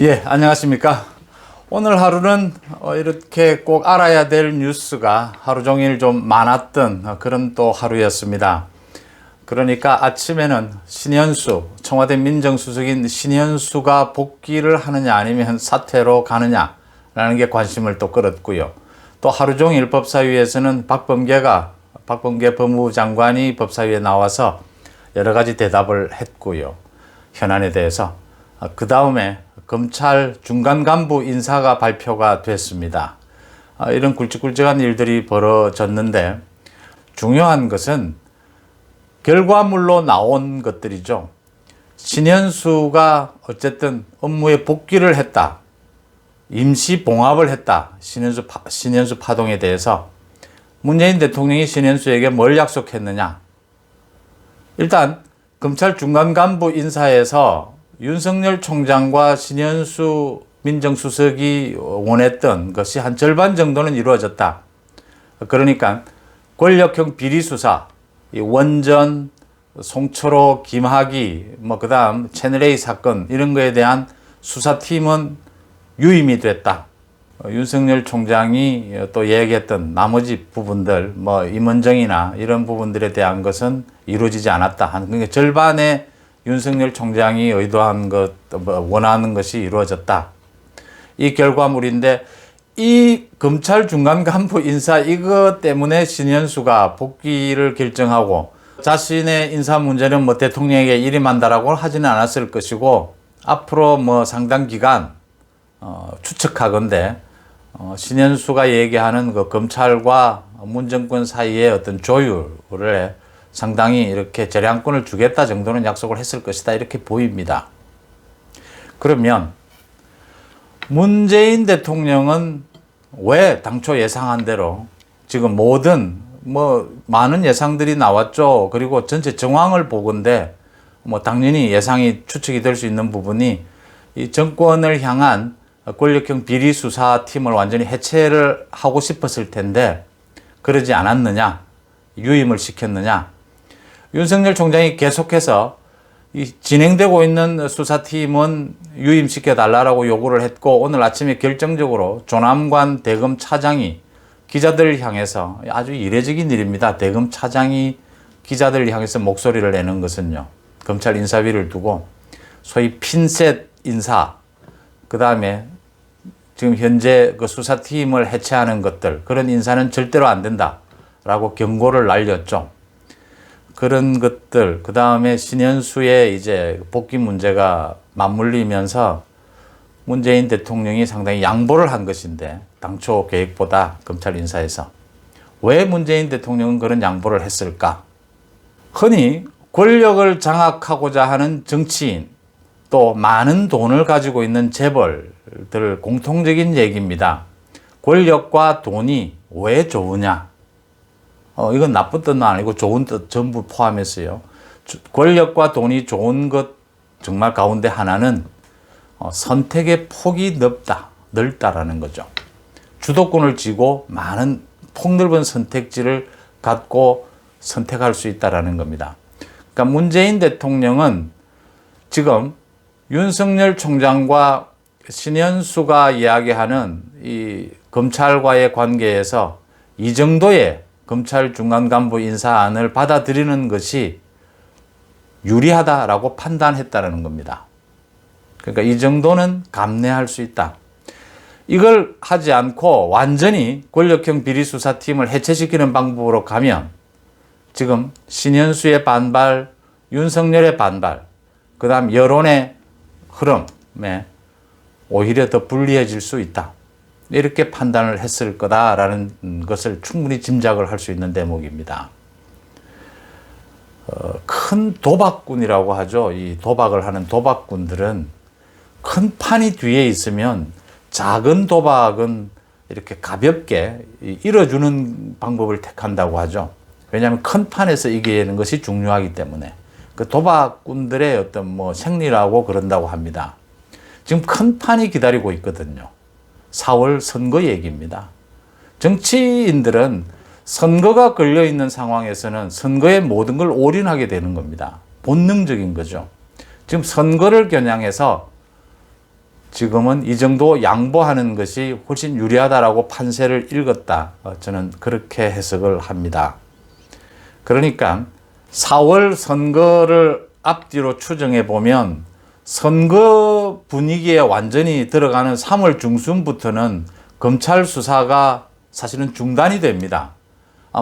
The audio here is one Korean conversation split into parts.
예, 안녕하십니까. 오늘 하루는 이렇게 꼭 알아야 될 뉴스가 하루 종일 좀 많았던 그런 또 하루였습니다. 그러니까 아침에는 신현수, 청와대 민정수석인 신현수가 복귀를 하느냐 아니면 사퇴로 가느냐라는 게 관심을 또 끌었고요. 또 하루 종일 법사위에서는 박범계 법무부 장관이 법사위에 나와서 여러 가지 대답을 했고요. 현안에 대해서. 그 다음에 검찰 중간 간부 인사가 발표가 됐습니다. 이런 굵직굵직한 일들이 벌어졌는데 중요한 것은 결과물로 나온 것들이죠. 신현수가 어쨌든 업무에 복귀를 했다. 임시 봉합을 했다. 신현수 파동에 대해서 문재인 대통령이 신현수에게 뭘 약속했느냐. 일단 검찰 중간 간부 인사에서 윤석열 총장과 신현수 민정수석이 원했던 것이 한 절반 정도는 이루어졌다. 그러니까 권력형 비리수사, 원전, 송철호, 김학의, 그다음 채널A 사건 이런 거에 대한 수사팀은 유임이 됐다. 윤석열 총장이 또 얘기했던 나머지 부분들, 임원정이나 이런 부분들에 대한 것은 이루어지지 않았다. 그러니까 절반의 윤석열 총장이 의도한 것, 원하는 것이 이루어졌다. 이 결과물인데, 이 검찰 중간 간부 인사 이것 때문에 신현수가 복귀를 결정하고 자신의 인사 문제는 대통령에게 일임한다라고 하지는 않았을 것이고, 앞으로 상당 기간, 추측하건대, 신현수가 얘기하는 그 검찰과 문정권 사이의 어떤 조율을 상당히 이렇게 재량권을 주겠다 정도는 약속을 했을 것이다. 이렇게 보입니다. 그러면 문재인 대통령은 왜 당초 예상한 대로 지금 모든 많은 예상들이 나왔죠. 그리고 전체 정황을 보건대 당연히 예상이 추측이 될 수 있는 부분이 이 정권을 향한 권력형 비리 수사팀을 완전히 해체를 하고 싶었을 텐데 그러지 않았느냐, 유임을 시켰느냐. 윤석열 총장이 계속해서 이 진행되고 있는 수사팀은 유임시켜 달라고 요구를 했고, 오늘 아침에 결정적으로 조남관 대검 차장이 기자들을 향해서, 아주 이례적인 일입니다. 대검 차장이 기자들을 향해서 목소리를 내는 것은요, 검찰 인사비를 두고 소위 핀셋 인사, 그 다음에 지금 현재 그 수사팀을 해체하는 것들, 그런 인사는 절대로 안 된다라고 경고를 날렸죠. 그런 것들, 그 다음에 신현수의 이제 복귀 문제가 맞물리면서 문재인 대통령이 상당히 양보를 한 것인데, 당초 계획보다 검찰 인사에서. 왜 문재인 대통령은 그런 양보를 했을까? 흔히 권력을 장악하고자 하는 정치인, 또 많은 돈을 가지고 있는 재벌들 공통적인 얘기입니다. 권력과 돈이 왜 좋으냐? 이건 나쁜 뜻은 아니고 좋은 뜻 전부 포함해서요. 권력과 돈이 좋은 것 정말 가운데 하나는 선택의 폭이 넓다라는 거죠. 주도권을 쥐고 많은 폭넓은 선택지를 갖고 선택할 수 있다라는 겁니다. 그러니까 문재인 대통령은 지금 윤석열 총장과 신현수가 이야기하는 이 검찰과의 관계에서 이 정도의 검찰 중간 간부 인사안을 받아들이는 것이 유리하다라고 판단했다는 겁니다. 그러니까 이 정도는 감내할 수 있다. 이걸 하지 않고 완전히 권력형 비리수사팀을 해체시키는 방법으로 가면 지금 신현수의 반발, 윤석열의 반발, 그 다음 여론의 흐름에 오히려 더 불리해질 수 있다. 이렇게 판단을 했을 거다라는 것을 충분히 짐작을 할 수 있는 대목입니다. 큰 도박꾼이라고 하죠. 이 도박을 하는 도박꾼들은 큰 판이 뒤에 있으면 작은 도박은 이렇게 가볍게 잃어주는 방법을 택한다고 하죠. 왜냐하면 큰 판에서 이기는 것이 중요하기 때문에. 그 도박꾼들의 어떤 생리라고 그런다고 합니다. 지금 큰 판이 기다리고 있거든요. 4월 선거 얘기입니다. 정치인들은 선거가 걸려있는 상황에서는 선거에 모든 걸 올인하게 되는 겁니다. 본능적인 거죠. 지금 선거를 겨냥해서 지금은 이 정도 양보하는 것이 훨씬 유리하다라고 판세를 읽었다. 저는 그렇게 해석을 합니다. 그러니까 4월 선거를 앞뒤로 추정해 보면 선거 분위기에 완전히 들어가는 3월 중순부터는 검찰 수사가 사실은 중단이 됩니다.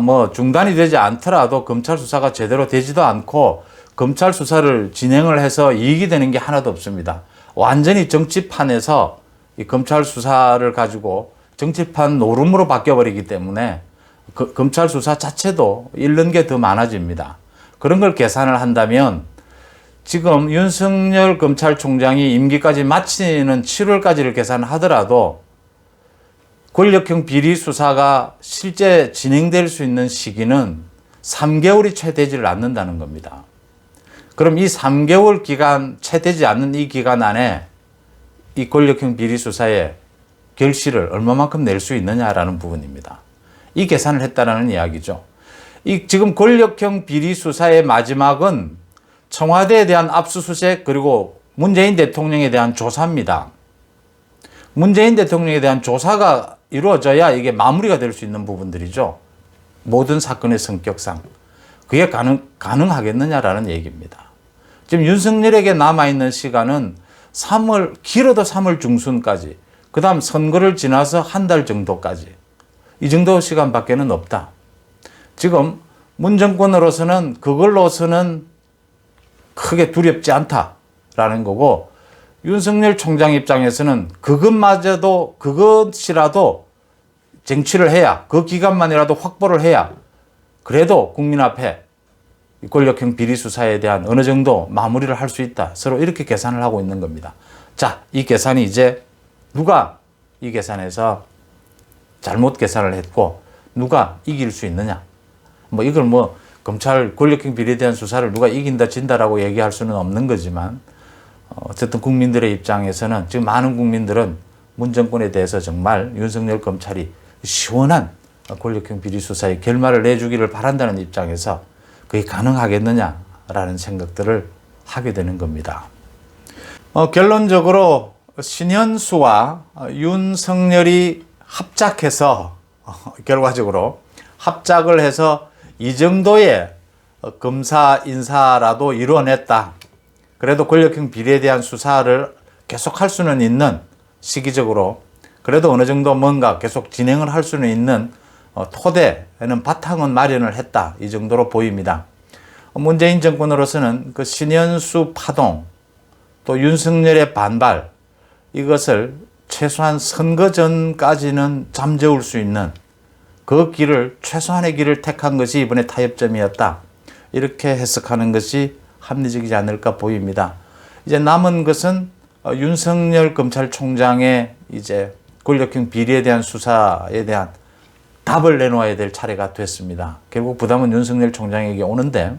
뭐 중단이 되지 않더라도 검찰 수사가 제대로 되지도 않고 검찰 수사를 진행을 해서 이익이 되는 게 하나도 없습니다. 완전히 정치판에서 이 검찰 수사를 가지고 정치판 노름으로 바뀌어버리기 때문에 검찰 수사 자체도 잃는 게 더 많아집니다. 그런 걸 계산을 한다면 지금 윤석열 검찰총장이 임기까지 마치는 7월까지를 계산하더라도 권력형 비리 수사가 실제 진행될 수 있는 시기는 3개월이 채 되지를 않는다는 겁니다. 그럼 이 3개월 기간, 채 되지 않는 이 기간 안에 이 권력형 비리 수사의 결실을 얼마만큼 낼 수 있느냐라는 부분입니다. 이 계산을 했다라는 이야기죠. 이 지금 권력형 비리 수사의 마지막은 청와대에 대한 압수수색 그리고 문재인 대통령에 대한 조사입니다. 문재인 대통령에 대한 조사가 이루어져야 이게 마무리가 될 수 있는 부분들이죠. 모든 사건의 성격상. 그게 가능하겠느냐라는 얘기입니다. 지금 윤석열에게 남아있는 시간은 길어도 3월 중순까지, 그 다음 선거를 지나서 한 달 정도까지. 이 정도 시간밖에는 없다. 지금 문 정권으로서는 그걸로서는 크게 두렵지 않다라는 거고, 윤석열 총장 입장에서는 그것이라도 쟁취를 해야, 그 기간만이라도 확보를 해야 그래도 국민 앞에 권력형 비리 수사에 대한 어느 정도 마무리를 할 수 있다. 서로 이렇게 계산을 하고 있는 겁니다. 자, 이 계산이 이제 누가 이 계산에서 잘못 계산을 했고 누가 이길 수 있느냐. 이걸 검찰 권력형 비리에 대한 수사를 누가 이긴다 진다라고 얘기할 수는 없는 거지만 어쨌든 국민들의 입장에서는 지금 많은 국민들은 문 정권에 대해서 정말 윤석열 검찰이 시원한 권력형 비리 수사의 결말을 내주기를 바란다는 입장에서 그게 가능하겠느냐라는 생각들을 하게 되는 겁니다. 결론적으로 신현수와 윤석열이 합작해서 결과적으로 합작을 해서 이 정도의 검사 인사라도 이뤄냈다. 그래도 권력형 비리에 대한 수사를 계속할 수는 있는 시기적으로 그래도 어느 정도 뭔가 계속 진행을 할 수는 있는 토대에는 바탕은 마련을 했다. 이 정도로 보입니다. 문재인 정권으로서는 그 신현수 파동 또 윤석열의 반발 이것을 최소한 선거 전까지는 잠재울 수 있는 그 길을 최소한의 길을 택한 것이 이번에 타협점이었다. 이렇게 해석하는 것이 합리적이지 않을까 보입니다. 이제 남은 것은 윤석열 검찰총장의 이제 권력형 비리에 대한 수사에 대한 답을 내놓아야 될 차례가 됐습니다. 결국 부담은 윤석열 총장에게 오는데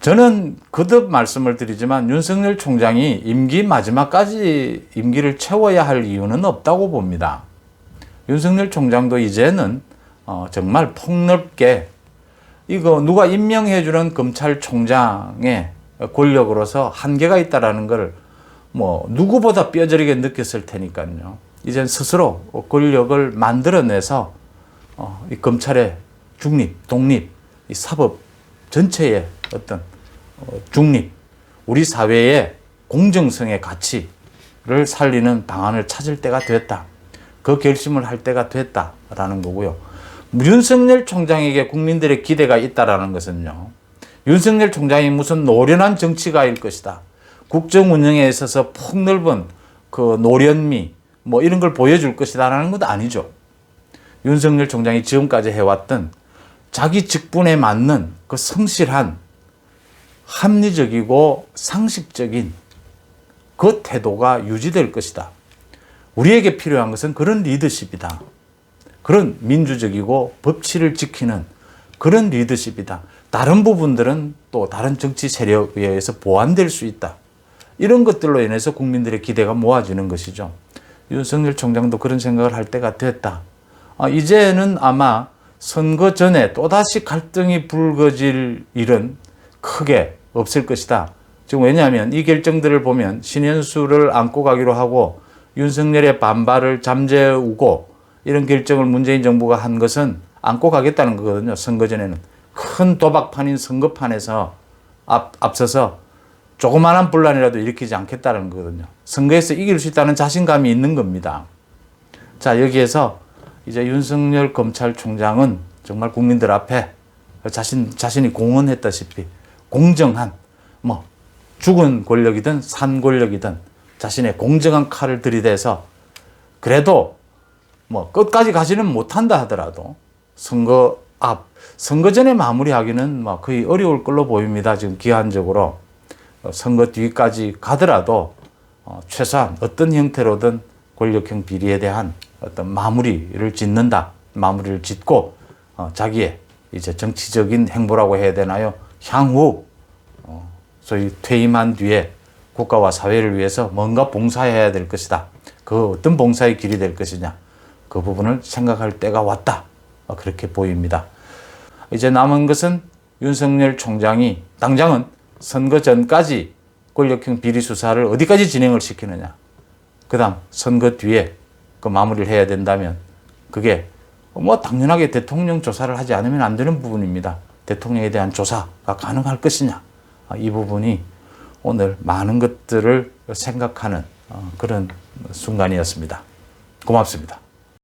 저는 거듭 말씀을 드리지만 윤석열 총장이 임기 마지막까지 임기를 채워야 할 이유는 없다고 봅니다. 윤석열 총장도 이제는 정말 폭넓게 이거 누가 임명해주는 검찰총장의 권력으로서 한계가 있다라는 걸 누구보다 뼈저리게 느꼈을 테니까요. 이젠 스스로 권력을 만들어내서 이 검찰의 중립, 독립, 이 사법 전체의 어떤 중립, 우리 사회의 공정성의 가치를 살리는 방안을 찾을 때가 됐다. 그 결심을 할 때가 됐다라는 거고요. 윤석열 총장에게 국민들의 기대가 있다라는 것은요. 윤석열 총장이 무슨 노련한 정치가일 것이다. 국정 운영에 있어서 폭넓은 그 노련미 이런 걸 보여줄 것이다라는 건 아니죠. 윤석열 총장이 지금까지 해왔던 자기 직분에 맞는 그 성실한 합리적이고 상식적인 그 태도가 유지될 것이다. 우리에게 필요한 것은 그런 리더십이다. 그런 민주적이고 법치를 지키는 그런 리더십이다. 다른 부분들은 또 다른 정치 세력에 의해서 보완될 수 있다. 이런 것들로 인해서 국민들의 기대가 모아지는 것이죠. 윤석열 총장도 그런 생각을 할 때가 됐다. 이제는 아마 선거 전에 또다시 갈등이 불거질 일은 크게 없을 것이다. 지금 왜냐하면 이 결정들을 보면 신현수를 안고 가기로 하고 윤석열의 반발을 잠재우고 이런 결정을 문재인 정부가 한 것은 안고 가겠다는 거거든요. 선거 전에는. 큰 도박판인 선거판에서 앞서서 조그마한 분란이라도 일으키지 않겠다는 거거든요. 선거에서 이길 수 있다는 자신감이 있는 겁니다. 자, 여기에서 이제 윤석열 검찰총장은 정말 국민들 앞에 자신이 공언했다시피 공정한, 뭐, 죽은 권력이든 산 권력이든 자신의 공정한 칼을 들이대서 그래도 뭐 끝까지 가지는 못한다 하더라도 선거 전에 마무리하기는 뭐 거의 어려울 걸로 보입니다. 지금 기한적으로. 선거 뒤까지 가더라도 최소한 어떤 형태로든 권력형 비리에 대한 어떤 마무리를 짓고 자기의 이제 정치적인 행보라고 해야 되나요? 향후 소위 퇴임한 뒤에 국가와 사회를 위해서 뭔가 봉사해야 될 것이다. 그 어떤 봉사의 길이 될 것이냐. 그 부분을 생각할 때가 왔다. 그렇게 보입니다. 이제 남은 것은 윤석열 총장이 당장은 선거 전까지 권력형 비리 수사를 어디까지 진행을 시키느냐. 그 다음 선거 뒤에 그 마무리를 해야 된다면 그게 뭐 당연하게 대통령 조사를 하지 않으면 안 되는 부분입니다. 대통령에 대한 조사가 가능할 것이냐. 이 부분이 오늘 많은 것들을 생각하는 그런 순간이었습니다. 고맙습니다.